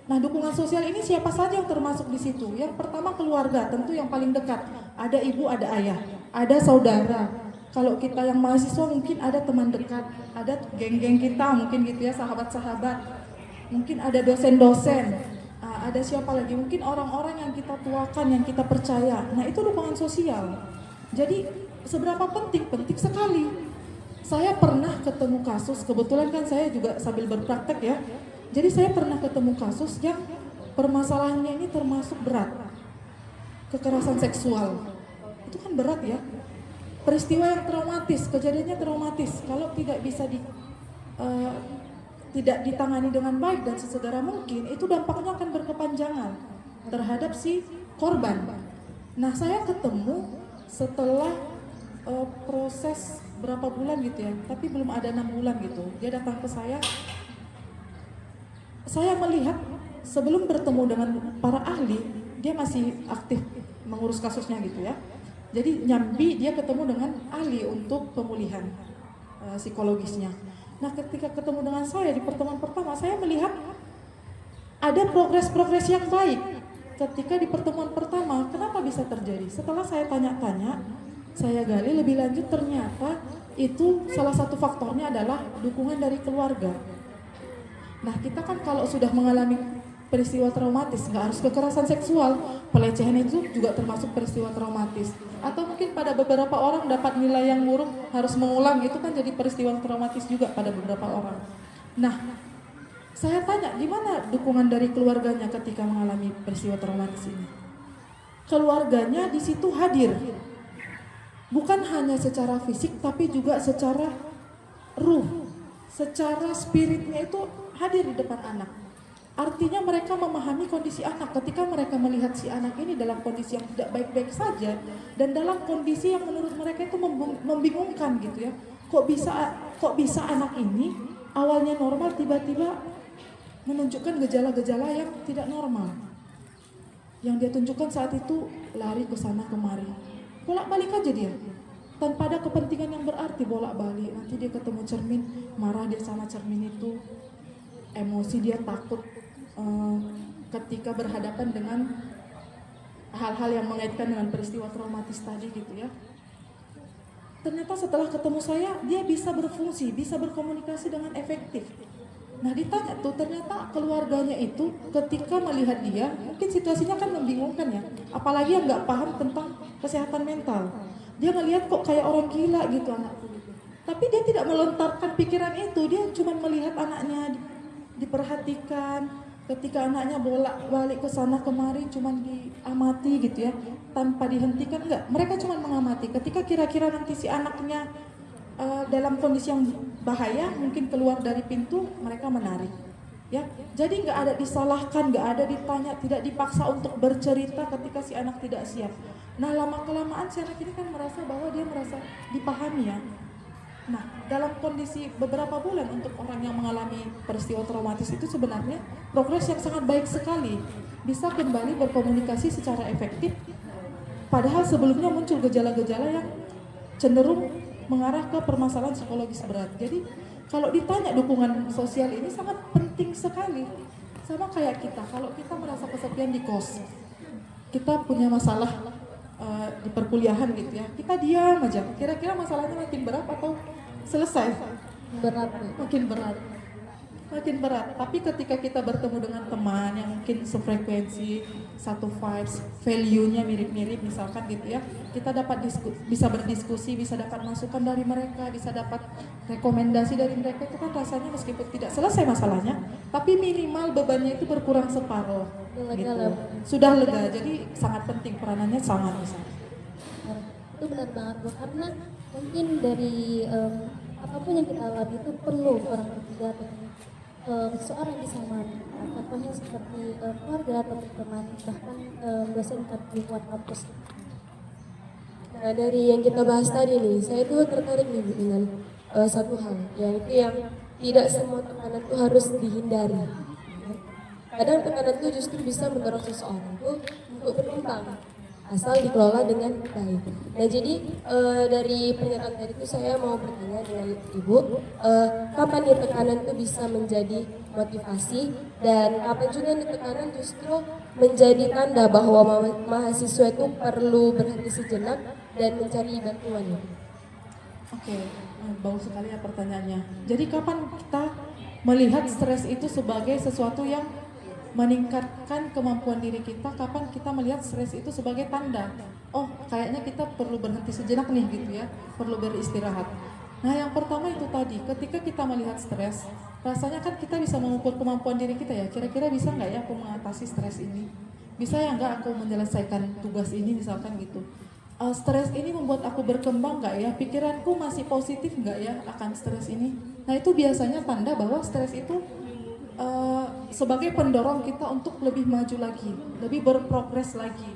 Nah, dukungan sosial ini siapa saja yang termasuk di situ? Yang pertama keluarga, tentu yang paling dekat. Ada ibu, ada ayah, ada saudara. Kalau kita yang mahasiswa mungkin ada teman dekat, ada geng-geng kita mungkin gitu ya, sahabat-sahabat. Mungkin ada dosen-dosen, ada siapa lagi? Mungkin orang-orang yang kita tuakan, yang kita percaya. Nah, itu dukungan sosial. Jadi seberapa penting? Penting sekali. Saya pernah ketemu kasus, kebetulan kan saya juga sambil berpraktek ya. Jadi saya pernah ketemu kasus yang permasalahannya ini termasuk berat. Kekerasan seksual. Itu kan berat ya. Peristiwa yang traumatis, kejadiannya traumatis. Kalau tidak bisa tidak ditangani dengan baik dan sesegera mungkin, itu dampaknya akan berkepanjangan terhadap si korban. Nah, saya ketemu setelah proses berapa bulan gitu ya, tapi belum ada 6 bulan gitu. Dia datang ke saya melihat sebelum bertemu dengan para ahli, dia masih aktif mengurus kasusnya gitu ya. Jadi nyambi dia ketemu dengan ahli untuk pemulihan psikologisnya. Nah, ketika ketemu dengan saya di pertemuan pertama, saya melihat ada progres-progres yang baik. Ketika di pertemuan pertama, kenapa bisa terjadi? Setelah saya tanya-tanya, saya gali lebih lanjut, ternyata itu salah satu faktornya adalah dukungan dari keluarga. Nah, kita kan kalau sudah mengalami peristiwa traumatis, nggak harus kekerasan seksual, pelecehan itu juga termasuk peristiwa traumatis. Atau mungkin pada beberapa orang dapat nilai yang buruk harus mengulang, itu kan jadi peristiwa traumatis juga pada beberapa orang. Nah, saya tanya, gimana dukungan dari keluarganya ketika mengalami peristiwa traumatis ini? Keluarganya di situ hadir, bukan hanya secara fisik, tapi juga secara ruh, secara spiritnya itu hadir di depan anak. Artinya mereka memahami kondisi anak. Ketika mereka melihat si anak ini dalam kondisi yang tidak baik-baik saja, dan dalam kondisi yang menurut mereka itu membingungkan gitu ya. Kok bisa anak ini awalnya normal tiba-tiba menunjukkan gejala-gejala yang tidak normal. Yang dia tunjukkan saat itu lari ke sana kemari. Bolak-balik aja dia. Tanpa ada kepentingan yang berarti, bolak-balik. Nanti dia ketemu cermin, marah dia sama cermin itu. Emosi dia takut ketika berhadapan dengan hal-hal yang mengaitkan dengan peristiwa traumatis tadi gitu ya. Ternyata setelah ketemu saya, dia bisa berfungsi, bisa berkomunikasi dengan efektif. Nah, ditanya tuh, ternyata keluarganya itu ketika melihat dia, mungkin situasinya kan membingungkan ya, apalagi yang nggak paham tentang kesehatan mental. Dia ngelihat kok kayak orang gila gitu anakku. Tapi dia tidak melontarkan pikiran itu, dia cuma melihat anaknya diperhatikan. Ketika anaknya bolak-balik ke sana kemari cuma diamati gitu ya, tanpa dihentikan, enggak, mereka cuma mengamati. Ketika kira-kira nanti si anaknya dalam kondisi yang bahaya, mungkin keluar dari pintu, mereka menarik. ya. Jadi nggak ada disalahkan, nggak ada ditanya, tidak dipaksa untuk bercerita ketika si anak tidak siap. Nah, lama kelamaan si anak ini kan merasa bahwa dia merasa dipahami ya. Nah, dalam kondisi beberapa bulan untuk orang yang mengalami peristiwa traumatis itu sebenarnya progres yang sangat baik sekali, bisa kembali berkomunikasi secara efektif. Padahal sebelumnya muncul gejala-gejala yang cenderung mengarah ke permasalahan psikologis berat. Jadi kalau ditanya dukungan sosial ini sangat penting sekali. Sama kayak kita, kalau kita merasa kesepian di kos, kita punya masalah di perkuliahan gitu ya, kita diam aja. Kira-kira masalahnya makin berat atau selesai? Berat. Makin berat. Makin berat. Tapi ketika kita bertemu dengan teman yang mungkin sefrekuensi, satu vibes, value-nya mirip-mirip misalkan gitu ya, kita dapat bisa berdiskusi, bisa dapat masukan dari mereka, bisa dapat rekomendasi dari mereka, itu kan rasanya meskipun tidak selesai masalahnya, tapi minimal bebannya itu berkurang separuh. Gitu. Sudah lega, jadi sangat penting, peranannya sangat besar. Itu benar banget Bu, karena mungkin dari apapun yang kita alami itu perlu orang ketiga atau seorang di sana, contohnya seperti keluarga atau teman, bahkan dosen di luar kampus. Nah, dari yang kita bahas tadi nih, saya tuh tertarik nih Bu, dengan satu hal, yaitu yang tidak semua tekanan itu harus dihindari. Kadang tekanan itu justru bisa mendorong seseorang tuh untuk berkembang, asal dikelola dengan baik. Nah, jadi dari pernyataan tadi itu saya mau bertanya dengan Ibu, kapan nih tekanan itu bisa menjadi motivasi, dan kapan juga nih tekanan justru menjadi tanda bahwa mahasiswa itu perlu berhenti sejenak dan mencari bantuan ya? Oke, bagus sekali ya pertanyaannya. Jadi kapan kita melihat stres itu sebagai sesuatu yang meningkatkan kemampuan diri kita, kapan kita melihat stres itu sebagai tanda, oh kayaknya kita perlu berhenti sejenak nih gitu ya, perlu beristirahat. Nah, yang pertama itu tadi, ketika kita melihat stres, rasanya kan kita bisa mengukur kemampuan diri kita ya, kira-kira bisa nggak ya aku mengatasi stres ini, bisa ya nggak aku menyelesaikan tugas ini misalkan gitu. Stres ini membuat aku berkembang nggak ya, pikiranku masih positif nggak ya akan stres ini. Nah, itu biasanya tanda bahwa stres itu sebagai pendorong kita untuk lebih maju lagi, lebih berprogres lagi,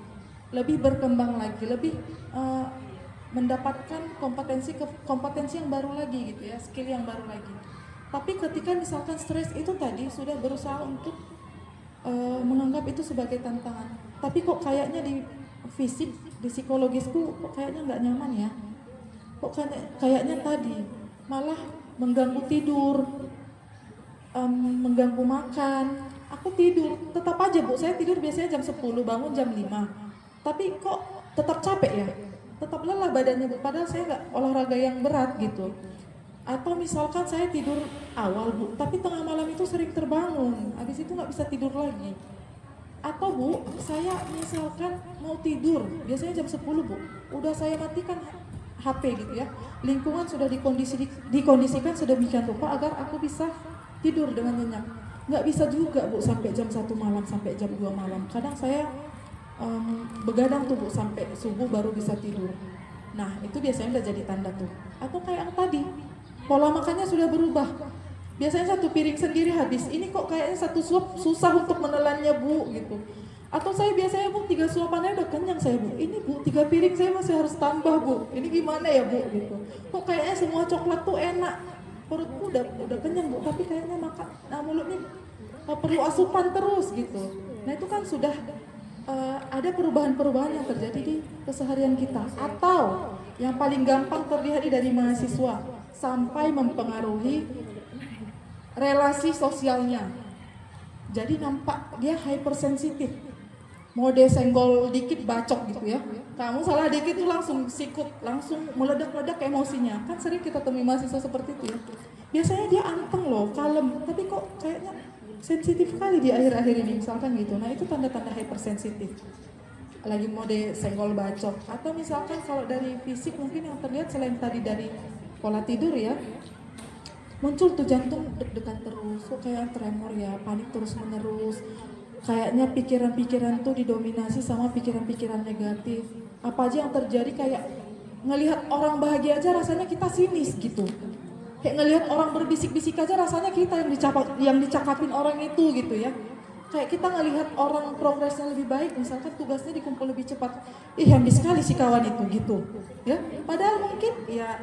lebih berkembang lagi, lebih mendapatkan kompetensi yang baru lagi gitu ya, skill yang baru lagi. Tapi ketika misalkan stres itu tadi sudah berusaha untuk menganggap itu sebagai tantangan, tapi kok kayaknya di fisik, di psikologisku kok kayaknya nggak nyaman ya, kok kayaknya tadi malah mengganggu tidur, mengganggu makan. Aku tidur, tetap aja Bu, saya tidur biasanya jam 10, bangun jam 5. Tapi kok tetap capek ya? Tetap lelah badannya Bu, padahal saya nggak olahraga yang berat gitu. Atau misalkan saya tidur awal Bu, tapi tengah malam itu sering terbangun, habis itu nggak bisa tidur lagi. Atau Bu, saya misalkan mau tidur, biasanya jam 10 Bu, udah saya matikan HP gitu ya. Lingkungan sudah dikondisikan sedemikian rupa agar aku bisa tidur dengan nyenyak. Nggak bisa juga Bu sampai jam 1 malam, sampai jam 2 malam. Kadang saya begadang tuh Bu sampai subuh baru bisa tidur. Nah, itu biasanya udah jadi tanda tuh. Atau kayak yang tadi, pola makannya sudah berubah. Biasanya 1 piring sendiri habis, ini kok kayaknya 1 suap susah untuk menelannya Bu gitu. Atau saya biasanya Bu 3 suapannya udah kenyang saya Bu, ini Bu 3 piring saya masih harus tambah Bu, ini gimana ya Bu gitu. Kok kayaknya semua coklat tuh enak, perutku udah kenyang Bu, tapi kayaknya makan, mulutnya perlu asupan terus gitu. Nah, itu kan sudah ada perubahan-perubahan yang terjadi di keseharian kita. Atau yang paling gampang terlihat dari mahasiswa, sampai mempengaruhi relasi sosialnya. Jadi nampak dia hypersensitif, mode senggol dikit bacok gitu ya. Kamu salah dikit tuh langsung sikut, langsung meledak-ledak emosinya. Kan sering kita temui mahasiswa seperti itu ya. Biasanya dia anteng loh, kalem, tapi kok kayaknya sensitif kali di akhir-akhir ini misalkan gitu. Nah, itu tanda-tanda hypersensitif. Lagi mode senggol bacok. Atau misalkan kalau dari fisik mungkin yang terlihat selain tadi dari pola tidur ya, muncul tuh jantung deg-degan terus, kok kayak tremor ya, panik terus menerus. Kayaknya pikiran-pikiran tuh didominasi sama pikiran-pikiran negatif. Apa aja yang terjadi kayak ngelihat orang bahagia aja rasanya kita sinis gitu. Kayak ngelihat orang berbisik-bisik aja rasanya kita yang dicakapin orang itu gitu ya. Kayak kita ngelihat orang progresnya lebih baik, misalkan tugasnya dikumpul lebih cepat. Ih, habis sekali si kawan itu gitu. Ya, padahal mungkin ya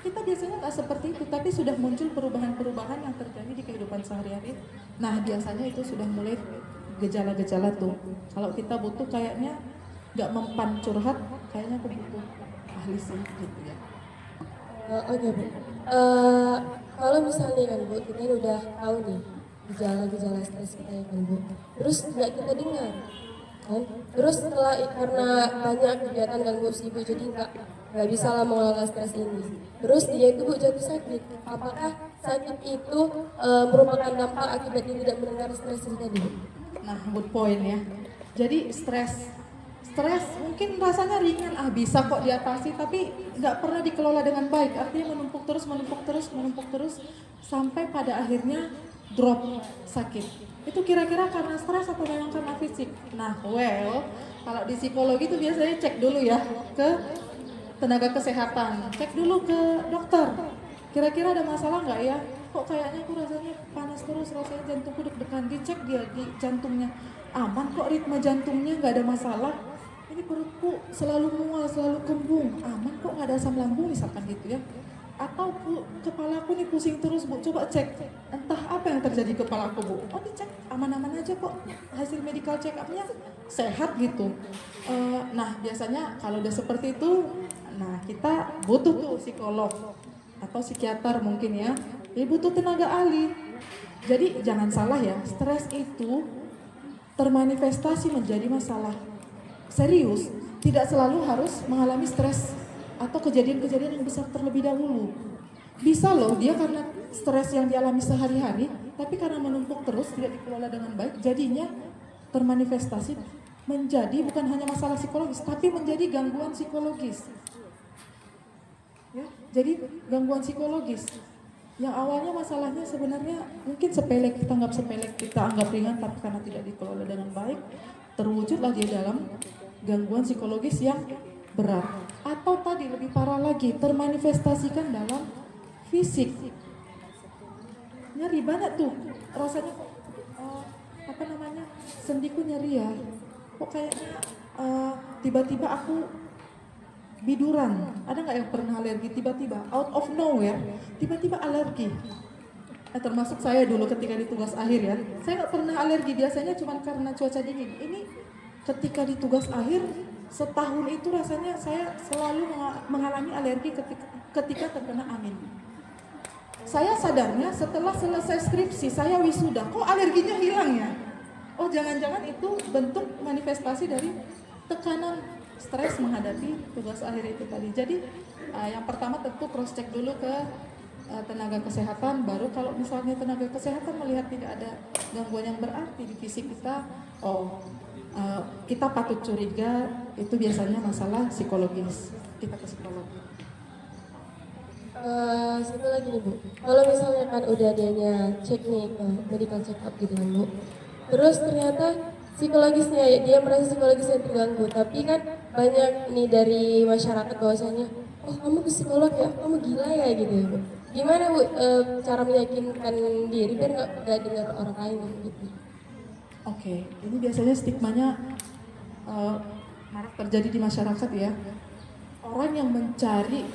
kita biasanya nggak seperti itu, tapi sudah muncul perubahan-perubahan yang terjadi di kehidupan sehari-hari. Nah, biasanya itu sudah mulai gejala-gejala tuh. Kalau kita butuh kayaknya nggak mempan curhat, kayaknya aku butuh ahli sih gitu ya. Oke Bu. Kalau misalnya kan Bu, kita ini udah tahu nih gejala-gejala stres kita ya kan Bu. Terus nggak kita dengar kan? Terus setelah karena banyak kegiatan dan Bu sibuk jadi nggak bisa lah mengelola stres ini. Terus dia itu Bu jatuh sakit. Apakah sakit itu merupakan dampak akibat dia tidak mendengar stres itu tadi Bu? Nah, good point ya. Jadi stres mungkin rasanya ringan, bisa kok diatasi, tapi nggak pernah dikelola dengan baik. Artinya menumpuk terus sampai pada akhirnya drop, sakit. Itu kira-kira karena stres atau memang karena fisik? Nah, kalau di psikologi itu biasanya cek dulu ya ke tenaga kesehatan, cek dulu ke dokter. Kira-kira ada masalah nggak ya? Kok kayaknya aku rasanya panas terus, rasanya jantungku deg-degan. Dicek dia di jantungnya, aman kok ritme jantungnya, nggak ada masalah. Ini perutku selalu mual, selalu kembung, aman kok, nggak ada asam lambung misalkan gitu ya. Atau kepalaku nih pusing terus Bu, coba cek entah apa yang terjadi kepalaku Bu. Oh, dicek aman-aman aja kok, hasil medical check up-nya sehat gitu. Nah, biasanya kalau udah seperti itu, nah kita butuh tuh psikolog atau psikiater mungkin ya. Jadi butuh tenaga ahli. Jadi jangan salah ya, stres itu termanifestasi menjadi masalah serius, tidak selalu harus mengalami stres atau kejadian-kejadian yang besar terlebih dahulu. Bisa loh dia karena stres yang dialami sehari-hari, tapi karena menumpuk terus tidak dikelola dengan baik, jadinya termanifestasi menjadi bukan hanya masalah psikologis, tapi menjadi gangguan psikologis. Ya, jadi gangguan psikologis yang awalnya masalahnya sebenarnya mungkin sepele, kita anggap ringan, tapi karena tidak dikelola dengan baik, terwujudlah dia dalam gangguan psikologis yang berat. Atau tadi lebih parah lagi, termanifestasikan dalam fisik. Nyeri banget tuh, rasanya sendiku nyeri ya. Kok kayaknya tiba-tiba aku biduran. Ada nggak yang pernah alergi tiba-tiba out of nowhere, tiba-tiba alergi? Termasuk saya dulu ketika di tugas akhir ya, saya nggak pernah alergi, biasanya cuma karena cuaca dingin. Ini ketika di tugas akhir setahun itu rasanya saya selalu mengalami alergi ketika terkena angin. Saya sadarnya setelah selesai skripsi, saya wisuda, kok alerginya hilang ya? Oh, jangan-jangan itu bentuk manifestasi dari tekanan stres menghadapi tugas akhir itu tadi. Jadi yang pertama tentu cross check dulu ke tenaga kesehatan, baru kalau misalnya tenaga kesehatan melihat tidak ada gangguan yang berarti di fisik kita, kita patut curiga itu biasanya masalah psikologis, kita ke psikolog. Satu lagi nih Bu, kalau misalnya kan udah adanya cek nih ke medical check up gitu kan Bu, terus ternyata psikologisnya dia merasa psikologisnya terganggu, tapi kan banyak nih dari masyarakat bahwasanya, oh kamu ke psikolog ya, kamu gila ya gitu ya Bu. Gimana Bu cara meyakinkan diri biar nggak dengar orang lain gitu? Oke, ini biasanya stigmanya marak terjadi di masyarakat ya. Orang yang mencari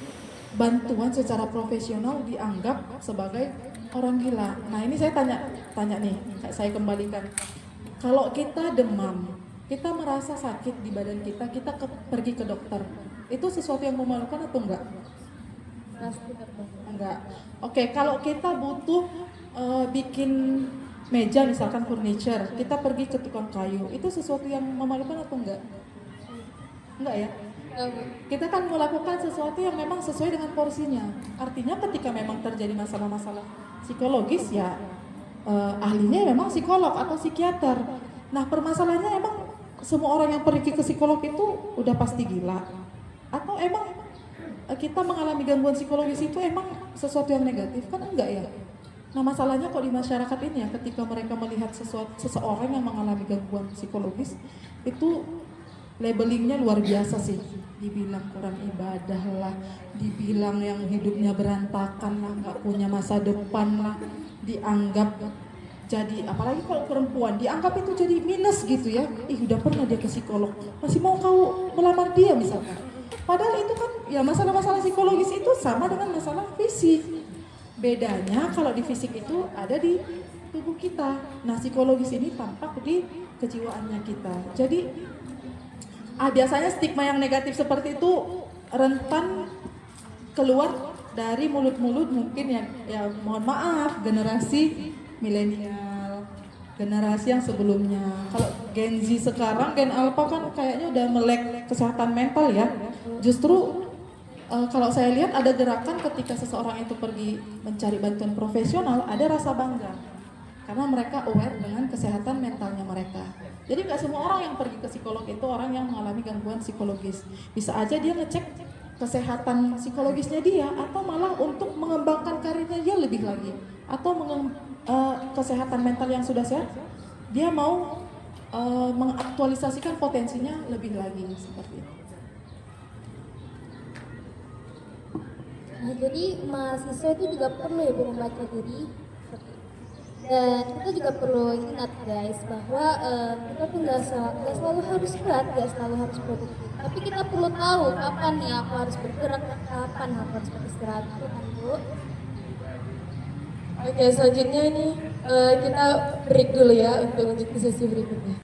bantuan secara profesional dianggap sebagai orang gila. Nah, ini saya tanya nih, saya kembalikan. Kalau kita demam, kita merasa sakit di badan kita pergi ke dokter. Itu sesuatu yang memalukan atau enggak? Enggak. Oke, kalau kita butuh bikin meja misalkan furniture, kita pergi ke tukang kayu, itu sesuatu yang memalukan atau enggak? Enggak ya? Kita kan melakukan sesuatu yang memang sesuai dengan porsinya. Artinya ketika memang terjadi masalah-masalah psikologis ya ahlinya memang psikolog atau psikiater. Nah, permasalahannya emang semua orang yang pergi ke psikolog itu udah pasti gila? Atau emang kita mengalami gangguan psikologis itu emang sesuatu yang negatif? Kan enggak ya? Nah, masalahnya kok di masyarakat ini ya, ketika mereka melihat seseorang yang mengalami gangguan psikologis itu labelingnya luar biasa sih. Dibilang kurang ibadah lah, dibilang yang hidupnya berantakan lah, nggak punya masa depan lah, dianggap jadi, apalagi kalau perempuan dianggap itu jadi minus gitu ya. Ih, udah pernah dia ke psikolog, masih mau kau melamar dia misalkan. Padahal itu kan ya masalah-masalah psikologis itu sama dengan masalah fisik. Bedanya kalau di fisik itu ada di tubuh kita. Nah, psikologis ini tampak di kejiwaannya kita. Jadi biasanya stigma yang negatif seperti itu rentan keluar dari mulut-mulut mungkin ya mohon maaf generasi milenial, generasi yang sebelumnya. Kalau Gen Z sekarang, Gen Alpha kan kayaknya udah melek kesehatan mental ya. Justru kalau saya lihat ada gerakan ketika seseorang itu pergi mencari bantuan profesional, ada rasa bangga karena mereka aware dengan kesehatan mentalnya mereka. Jadi nggak semua orang yang pergi ke psikolog itu orang yang mengalami gangguan psikologis. Bisa aja dia ngecek kesehatan psikologisnya dia, atau malah untuk mengembangkan karirnya dia lebih lagi, atau kesehatan mental yang sudah sehat dia mau mengaktualisasikan potensinya lebih lagi seperti itu. Nah, jadi mahasiswa itu juga perlu ya membaca diri, dan kita juga perlu ingat guys bahwa kita tuh nggak selalu harus berat, nggak selalu harus produktif, tapi kita perlu tahu kapan nih aku harus bergerak dan kapan aku harus beristirahat, itu kan Bu. Oke, selanjutnya ini kita break dulu ya untuk lanjut ke sesi berikutnya.